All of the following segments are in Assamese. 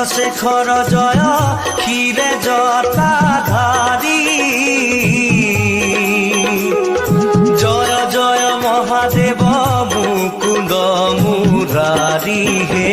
চন্দ্রশেখর জয় ক্ষীরে জটাধারী জয় জয় মহাদেব মুকুন্দ মুরারি হে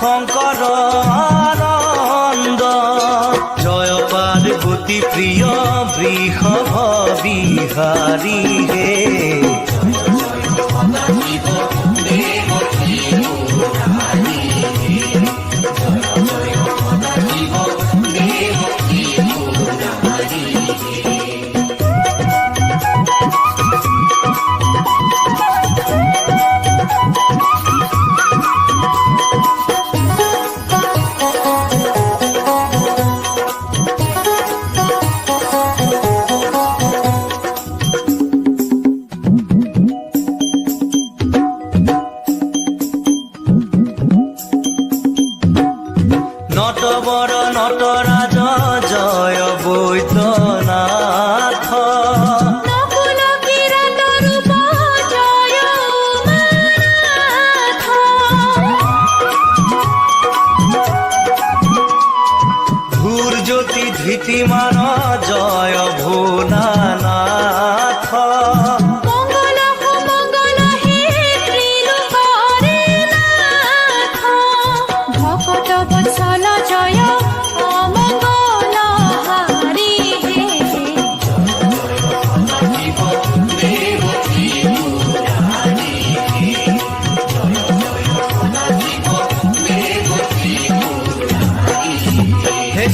শঙ্কর আনন্দ জয় পার্বতী প্রিয় বৃষভ বিহারী হে নটবর নটরাজ জয় বৈদ্যনাথ ধূর জ্যোতি ধৃতিমান জয় ভোলানাথ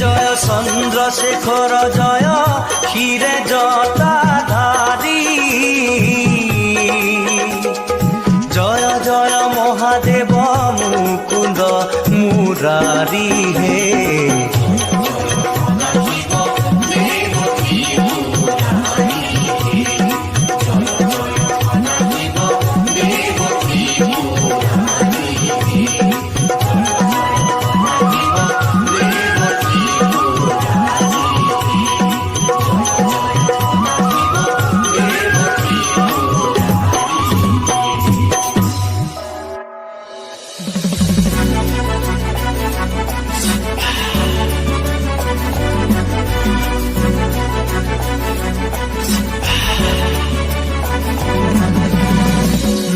জয় চন্দ্রশেখর জয় ক্ষীরে জটাধারী জয় জয় মহাদেব মুকুন্দ মুরারি হে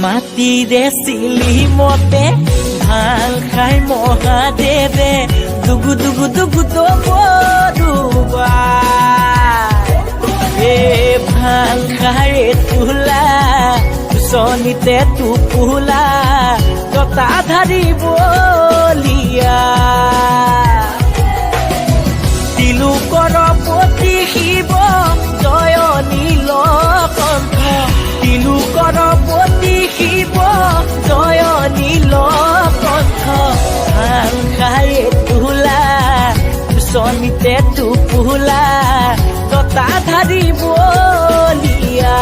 মাটিৰে চিলি মতে ভাল খাই মহাদেৱে দুগু দুগু দুগু দবৰুৱা এ ভাল খাই তোলা চনিতে টোপোলা জটাধাৰী বলিয়া তিলোকৰ পতি শিৱ জয় নীলকণ্ঠ তিলোকৰ পতি শিৱ জয় নীলকণ্ঠ ভাল খাই তোলা চনিতে টোপোলা জটাধাৰী বলিয়া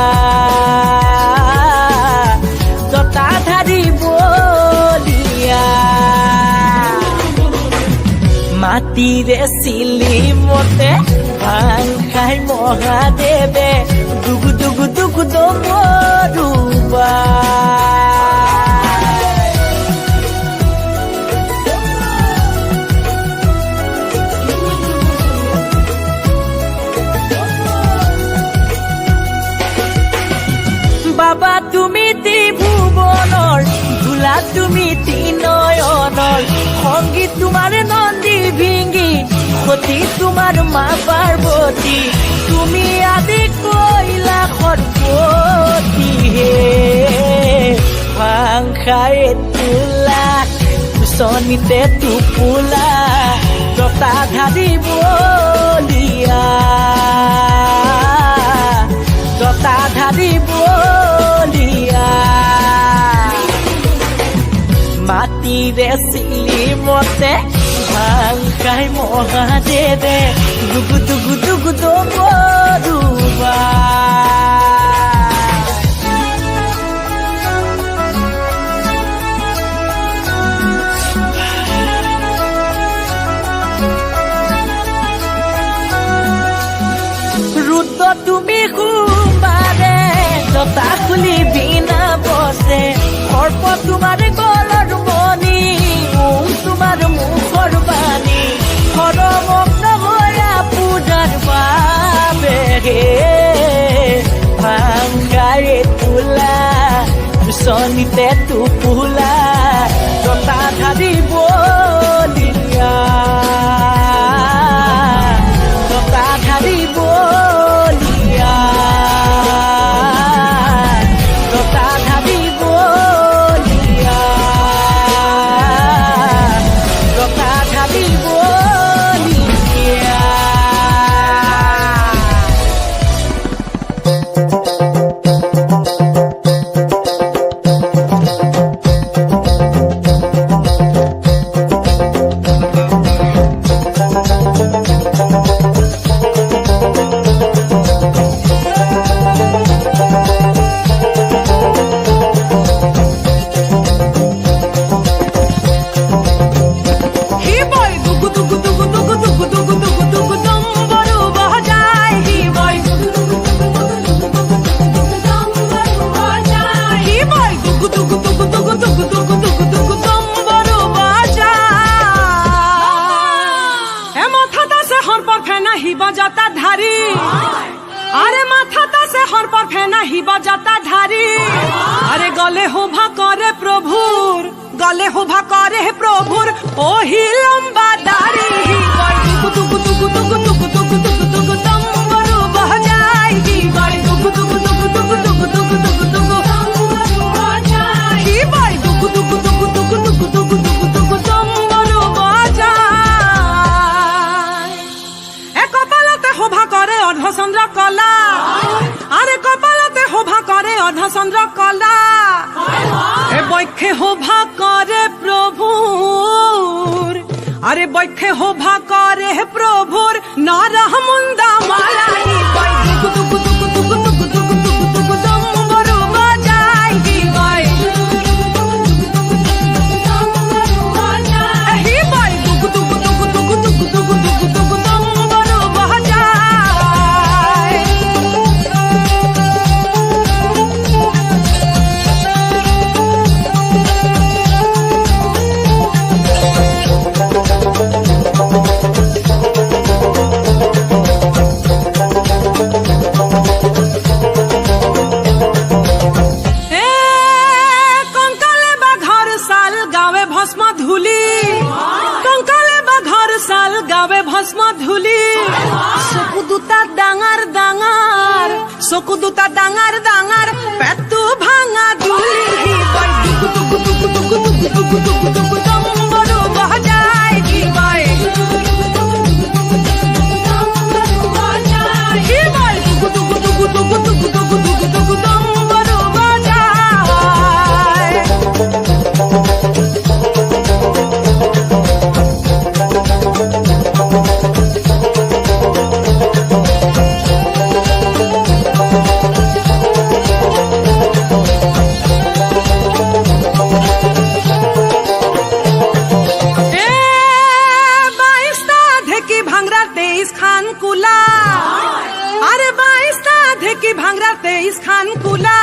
জটাধাৰী বলিয়া মাটিৰে চিলি মতে ভাং খাই মহাদেৱে দুগু দুগু দুগু ডমৰুৱা বাবা তুমি ত্ৰিভুৱনৰ ধূলা তুমি তিনয়নৰ সংগীত তোমাৰ নন্দী ভিঙ্গি সতী তোমাৰ মা পাৰ্বতী তুমি আদি কৈলাসৰ পতি হে ভাং খাই তোলা চনিতে টোপোলা জতা ধাৰি বলিয়া জতা ধাৰি বলিয়া মাটিৰে চিলি মতে ভাং খাই মহাদেৱে দুগু দুগু দুগু ডমৰুৱা ৰুদ্ৰ তুমি সোমবাৰে জতা খুলি বিনা বসে সৰ্প তোমাৰ গলৰ মণি তোমাৰ মুখৰ বাণী সৰমগ্ন হৈয়া পূজাৰ বাবে ভাং খাই তোলা চনিতে টোপোলা জতা ধাৰি বলিয়া জতা ধাৰি বলিয়া জতা ধাৰি বলিয়া জতা ধাৰি বলিয়া আরে মাথাটা সে হরপর ফেনা হিবা যাতা ধারি আরে গলে হোভা করে প্রভুর গলে হোভা করে প্রভুর ওহি লম্বা দাড়ি হিবাই দুগু দুগু দুগু দুগু দুগু দুগু দুগু দুগু তম্বরু বজাই হিবাই দুগু দুগু দুগু দুগু দুগু দুগু দুগু দুগু তম্বরু বজাই হিবাই দুগু দুগু দুগু দুগু দুগু দুগু দুগু দুগু তম্বরু বজাই এ কপালতে শোভা করে অর্ধচন্দ্র কলা আরে কপালতে শোভা করে অর্ধচন্দ্র কলা এ বক্ষে শোভা করে প্রভুর আরে বক্ষে শোভা করে প্রভুর নরহ মুন্দা মালা দুগু দুগু দুগু দুগু দুগু দুগু দুগু দুগু তম্বরু বজাই হিবাই হিবাই দুগু দুগু দুগু দুগু দুগু দুগু দুগু দুগু তম্বরু বজাই চকু দুটা ডাঙৰ ডাঙৰ পেটটো ভাঙা দুলি হিবাই দুগু দুগু দুগু দুগু দুগু দুগু দুগু দুগু তম্বরু বজাই হিবাই হিবাই দুগু দুগু দুগু দুগু দুগু দুগু দুগু দুগু তম্বরু বজাই কুলা আরে 22টা ঢেকি ভাঙরা 23 খান কুলা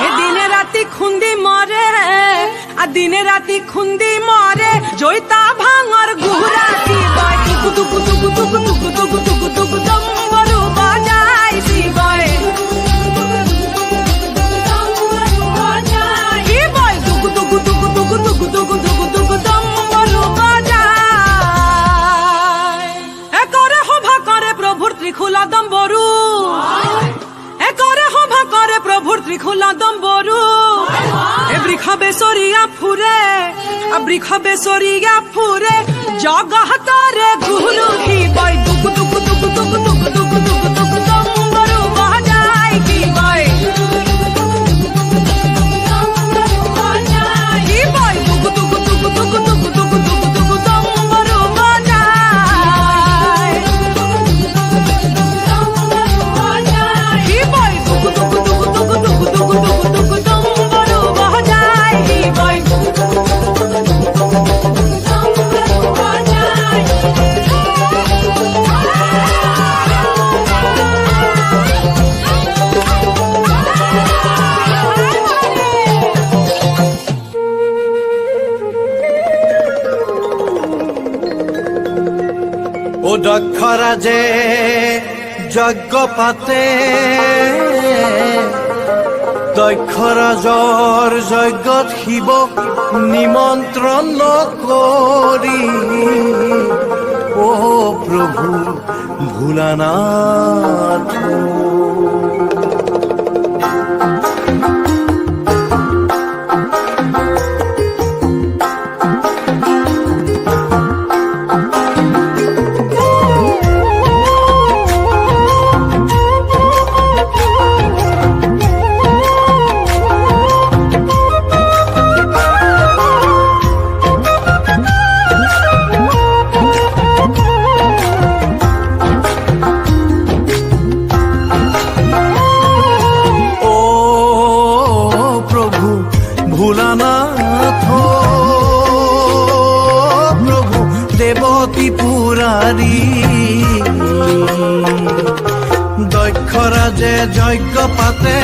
এ দিনে রাতি খুন্দি মরে আর দিনে রাতি খুন্দি মরে জয়তা ভাঙর গুহরা শিবয় টুকু টুকু টুকু টুকু টুকু টুকু টুকু টুকু ডম্বরু বাজাই শিবয় শিবয় টুকু টুকু টুকু টুকু টুকু টুকু টুকু টুকু ডম্বরু বাজাই এ করে হভা করে প্রভুর ত্রিখুলা ডম্বরু এ করে হভা করে প্রভুর ত্রিখুলা ডম্বরু এ বৃক্ষ বেসরিয়া ফুরে বৃক্ষ বেসরিয়া ফুরে জগতরে গুরু কি বই টুকু টুকু টুকু টুকু টুকু টুকু টুকু টুকু ডম্বরু বাজাই কি বই কি বই টুকু টুকু টুকু টুকু টুকু টুকু টুকু টুকু ডম্বরু বাজাই কি বই টুকু টুকু টুকু টুকু টুকু টুকু টুকু টুকু ডম্বরু বাজাই কি বই ও দক্ষরাজে যজ্ঞ পাতে দক্ষৰাজৰ যজ্ঞত শিৱ নিমন্ত্ৰণ নকৰি ও প্ৰভু ভোলানাথ ভোলানাথ প্ৰভু দেৱতী পুৰাৰী দক্ষৰাজে যজ্ঞ পাতে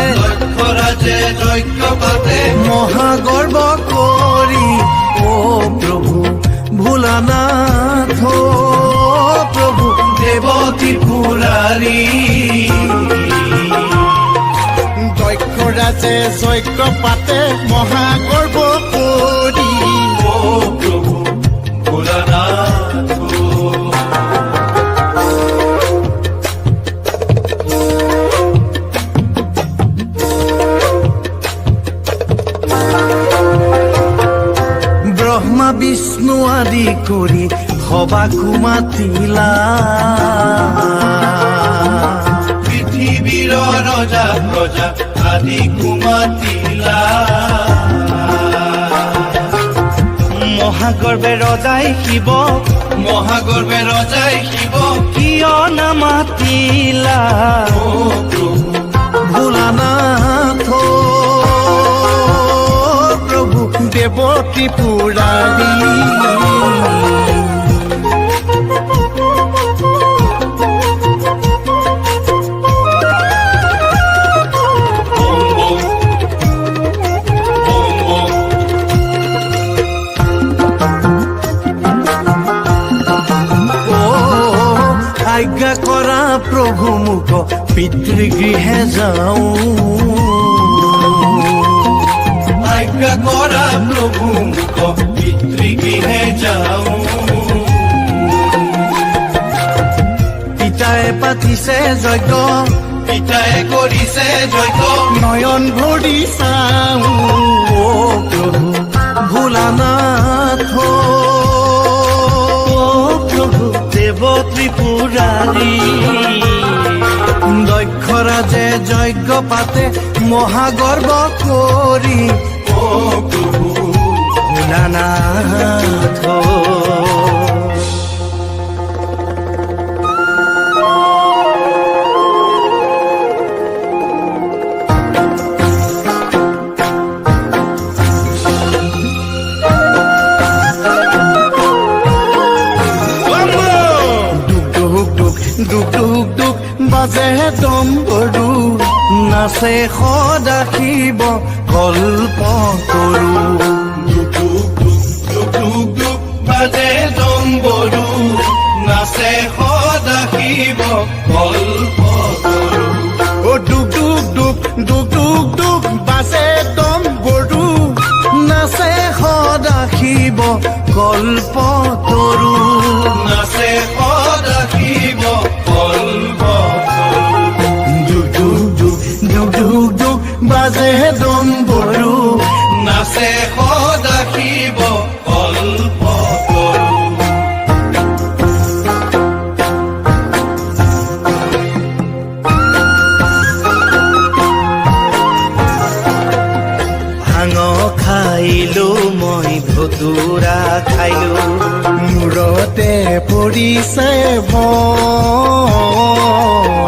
মহাগৰ্ব কৰি ও প্ৰভু ভোলানাথ প্ৰভু দেৱতী পুৰাৰী দক্ষৰাজে যজ্ঞ পাতে মহাগৰ্ব কৰি ও প্ৰভু ভোলানাথ ব্ৰহ্মা বিষ্ণু আদি কৰি সবাকো মাতিলা পৃথিৱীৰ ৰজা প্ৰজা আদি কুমাতিলা মহাগৰ্বে ৰজাই শিৱ কিয় নামাতিলা ভোলানাথ প্ৰভু দেৱতী পুৰাৰী আজ্ঞা কৰা প্ৰভু মোক পিতৃগৃহে যাওঁ আজ্ঞা কৰা প্ৰভু মোক পিতৃগৃহে যাওঁ পিতায়ে পাতিছে যজ্ঞ পিতায়ে কৰিছে যজ্ঞ নয়ন ভৰি চাওঁ ও প্ৰভু ভোলানাথ প্ৰভু দেৱ ত্ৰিপুৰাৰী দক্ষৰাজে যজ্ঞ পাতে মহাগৰ্ব কৰি ও প্ৰভু ভোলানাথ দুক দুক দুক বাজে ডম্বৰু নাচে সদা শিৱ কল্প তৰু দুক দুক দুক দুক দুক বাজে ডম্বৰু নাচে সদা শিৱ কল্প তৰু ও দুক দুক দুক দুক দুক দুক বাজে ডম্বৰু নাচে সদা শিৱ কল্প তৰু নাচে সদা শিৱ কল্প তৰু দুক দুক দুক দুক দুক দুক বাজে ডম্বৰু নাচে সদা শিৱ কল্প তৰু ভাঙ খাইলো মই ভতুৰা খাইলো মূৰতে পৰিছে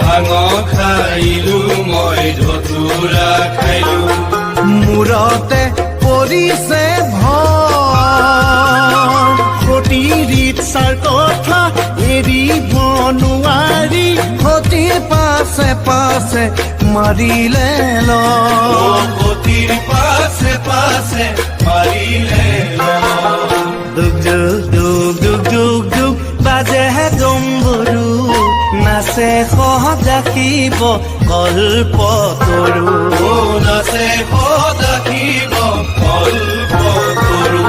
ভাঙ খাইলো মই ধতুৰা খাইলো মূৰতে পৰিছে সতীৰ কথা এৰিব নোৱাৰি সতীৰ পাছে পাছে মাৰিলে সতীৰ পাছে পাছে মাৰিলে দুক দুক দুক দুক দুক দুক বাজে ডম্বৰু নাচে সহজা শিৱ কল্প তৰু নাচে সদা শিৱ কল্প তৰু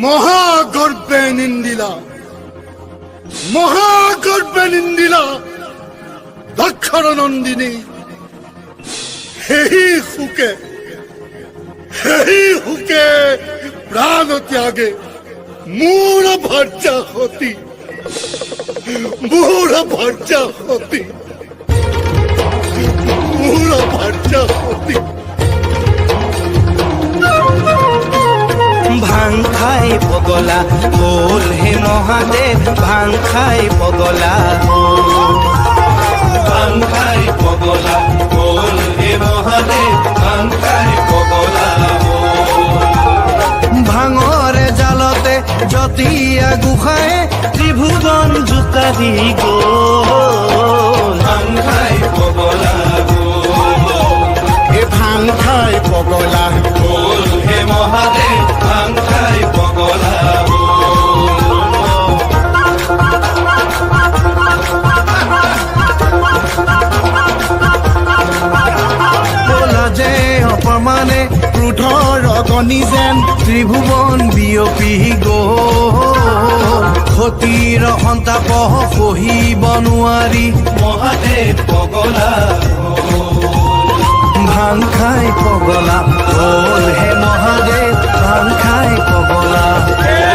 মহাগৰ্বে নিন্দিলা দক্ষৰ নন্দিনী সেই সুকে প্ৰাণ ত্যাগে মূৰ ভৰ্জা হতি ভাং খাই পগলা বল হে মহাদেৱ ভাং খাই পগলা ভাং খাই পগলা বল হে মহাদেৱ ভাং খাই পগলা ভাঙৰে জালতে জতিয়া গোসাঁয়ে ত্ৰিভুৱন জোতা দি গ'ল ভাং খাই পগলা এ ভাং খাই পগলা বল হে মহাদেৱ ভাং খাই পগলা বলা যে অপমানে ক্ৰোধৰ অগনি যেন ত্ৰিভুৱন বিয়পি গ'ল সতীৰ সন্তাপ সহিব নোৱাৰি মহাদেৱ পগলা ভাং খাই পগলা হ'ল হে মহাদেৱ ভাং খাই পগলা হে